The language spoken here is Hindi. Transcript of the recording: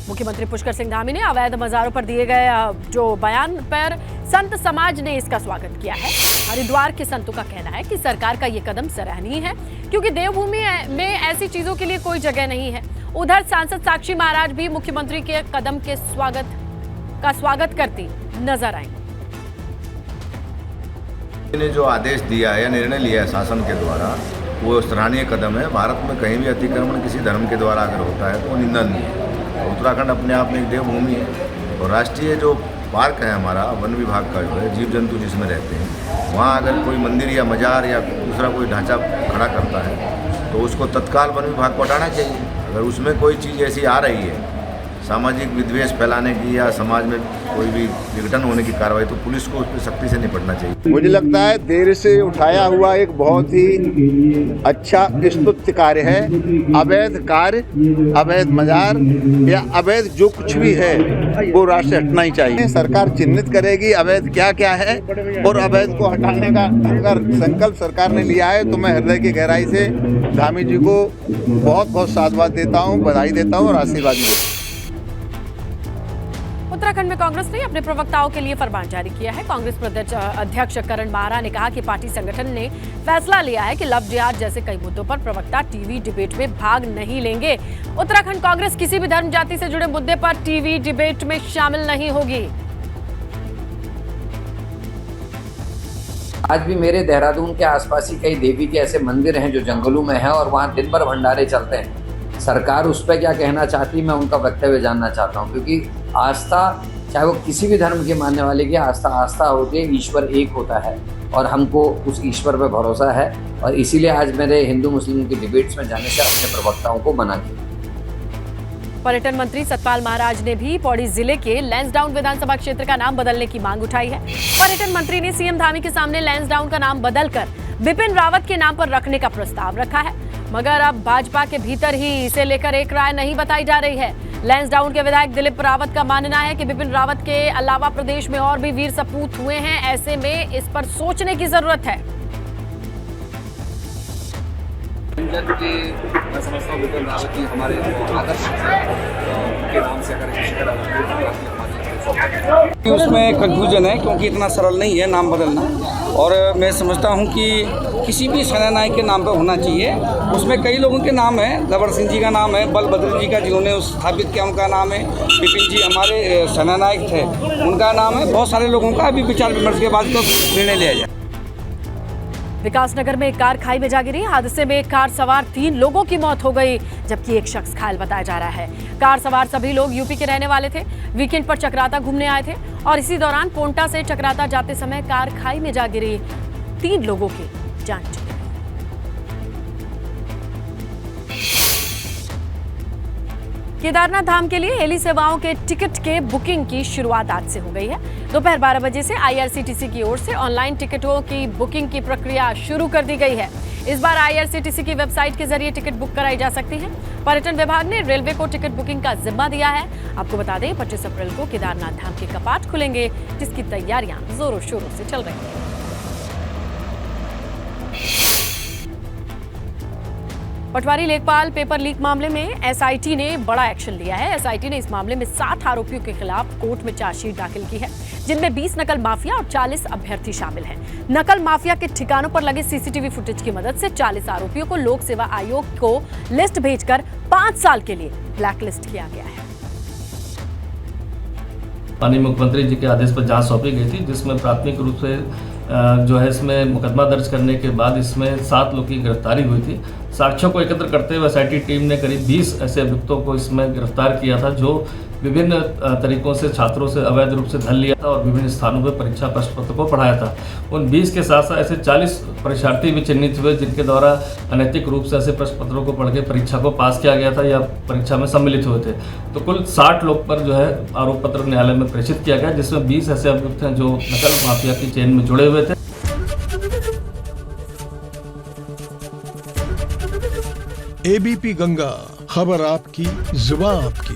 मुख्यमंत्री पुष्कर सिंह धामी ने अवैध मज़ारों पर दिए गए जो बयान पर संत समाज ने इसका स्वागत किया है। हरिद्वार के संतों का कहना है कि सरकार का ये कदम सराहनीय है, क्योंकि देवभूमि में ऐसी चीजों के लिए कोई जगह नहीं है। उधर सांसद साक्षी महाराज भी मुख्यमंत्री के कदम के स्वागत करती नजर आई। ने जो आदेश दिया है या निर्णय लिया है शासन के द्वारा, वो सराहनीय कदम है। भारत में कहीं भी अतिक्रमण किसी धर्म के द्वारा अगर होता है तो वो निंदनीय है। उत्तराखंड अपने आप में एक देवभूमि है और राष्ट्रीय जो पार्क है हमारा, वन विभाग का जो है, जीव जंतु जिसमें रहते हैं, वहाँ अगर कोई मंदिर या मजार या दूसरा कोई ढांचा खड़ा करता है तो उसको तत्काल वन विभाग को हटाना चाहिए। अगर उसमें कोई चीज़ ऐसी आ रही है सामाजिक विद्वेष फैलाने की या समाज में कोई भी विघटन होने की कार्रवाई, तो पुलिस को उस पर सख्ती से निपटना चाहिए। मुझे लगता है देर से उठाया हुआ एक बहुत ही अच्छा स्तुत्य कार्य है। अवैध कार्य, अवैध मजार या अवैध जो कुछ भी है वो राष्ट्र से हटना ही चाहिए। सरकार चिन्हित करेगी अवैध क्या क्या है और अवैध को हटाने का अगर संकल्प सरकार ने लिया है तो मैं हृदय की गहराई से धामी जी को बहुत बहुत साधुवाद देता हूँ, बधाई देता हूँ और आशीर्वाद देता हूँ। उत्तराखंड में कांग्रेस ने अपने प्रवक्ताओं के लिए फरमान जारी किया है। कांग्रेस प्रदेश अध्यक्ष करण माहरा ने कहा कि पार्टी संगठन ने फैसला लिया है कि लव जिहाद जैसे कई मुद्दों पर प्रवक्ता टीवी डिबेट में भाग नहीं लेंगे। उत्तराखंड कांग्रेस किसी भी धर्म जाति से जुड़े मुद्दे पर टीवी डिबेट में शामिल नहीं होगी। आज भी मेरे देहरादून के आसपास ही कई देवी के ऐसे मंदिर हैं जो जंगलों में हैं और वहाँ दिन भर भंडारे चलते हैं। सरकार उस पर क्या कहना चाहती, मैं उनका वक्तव्य जानना चाहता हूँ, क्योंकि आस्था, चाहे वो किसी भी धर्म के मानने वाले की आस्था होती है, ईश्वर एक होता है और हमको उस ईश्वर पर भरोसा है और इसीलिए आज मेरे हिंदू मुस्लिम के डिबेट्स में जाने से अपने प्रवक्ताओं को मना किया। पर्यटन मंत्री सतपाल महाराज ने भी पौड़ी जिले के लैंसडाउन विधानसभा क्षेत्र का नाम बदलने की मांग उठाई है। पर्यटन मंत्री ने सीएम धामी के सामने लैंसडाउन का नाम बदलकर बिपिन रावत के नाम पर रखने का प्रस्ताव रखा है, मगर अब भाजपा के भीतर ही इसे लेकर एक राय नहीं बताई जा रही है। लैंसडाउन के विधायक दिलीप रावत का मानना है कि बिपिन रावत के अलावा प्रदेश में और भी वीर सपूत हुए हैं, ऐसे में इस पर सोचने की जरूरत है। मैं समझता हूं बिपिन रावत जी हमारे आदर्श के नाम से उसमें कंफ्यूजन है, क्योंकि इतना सरल नहीं है नाम बदलना। और मैं समझता हूं कि किसी भी सेनानायक के नाम पर होना चाहिए। उसमें कई लोगों के नाम हैं, जबर सिंह जी का नाम है, बलभद्र जी का जिन्होंने स्थापित किया उनका नाम है, बिपिन जी हमारे सेनानायक थे उनका नाम है। बहुत सारे लोगों का अभी विचार विमर्श के बाद तो निर्णय लिया जाए। विकासनगर में एक कार खाई में जा गिरी। हादसे में एक कार सवार 3 लोगों की मौत हो गई, जबकि एक शख्स घायल बताया जा रहा है। कार सवार सभी लोग यूपी के रहने वाले थे, वीकेंड पर चक्राता घूमने आए थे और इसी दौरान पोंटा से चक्राता जाते समय कार खाई में जा गिरी। 3 लोगों की जान चली। केदारनाथ धाम के लिए हेली सेवाओं के टिकट के बुकिंग की शुरुआत आज से हो गई है। दोपहर 12 बजे से आईआरसीटीसी की ओर से ऑनलाइन टिकटों की बुकिंग की प्रक्रिया शुरू कर दी गई है। इस बार आईआरसीटीसी की वेबसाइट के जरिए टिकट बुक कराई जा सकती है। पर्यटन विभाग ने रेलवे को टिकट बुकिंग का जिम्मा दिया है। आपको बता दें 25 अप्रैल को केदारनाथ धाम के कपाट खुलेंगे, जिसकी तैयारियां जोरों शोरों से चल रही हैं। पटवारी लेखपाल पेपर लीक मामले में एसआईटी ने बड़ा एक्शन लिया है। एसआईटी ने इस मामले में 7 आरोपियों के खिलाफ कोर्ट में चार्जशीट दाखिल की है, जिनमें 20 नकल माफिया और 40 अभ्यर्थी शामिल हैं। नकल माफिया के ठिकानों पर लगे सीसीटीवी फुटेज की मदद से 40 आरोपियों को लोक सेवा आयोग को लिस्ट भेजकर 5 साल के लिए ब्लैकलिस्ट किया गया है। माननीय मुख्यमंत्री जी के आदेश पर जांच सौंपी गई थी, जिसमें प्राथमिक रूप से जो है इसमें मुकदमा दर्ज करने के बाद इसमें 7 लोगों की गिरफ्तारी हुई थी। साक्ष्यों को एकत्र करते हुए एसआईटी टीम ने करीब 20 ऐसे अभियुक्तों को इसमें गिरफ्तार किया था, जो विभिन्न तरीकों से छात्रों से अवैध रूप से धन लिया था और विभिन्न स्थानों पर परीक्षा प्रश्न पत्र को पढ़ाया था। उन 20 के साथ साथ ऐसे 40 परीक्षार्थी भी चिन्हित हुए, जिनके द्वारा अनैतिक रूप से ऐसे प्रश्न पत्रों को पढ़ के परीक्षा को पास किया गया था या परीक्षा में सम्मिलित हुए थे। तो कुल 60 लोग पर जो है आरोप पत्र न्यायालय में प्रेषित किया गया, जिसमें 20 ऐसे अभियुक्त हैं जो नकल माफिया की चेन में जुड़े हुए थे। एबीपी गंगा, खबर आपकी, जुबान आपकी।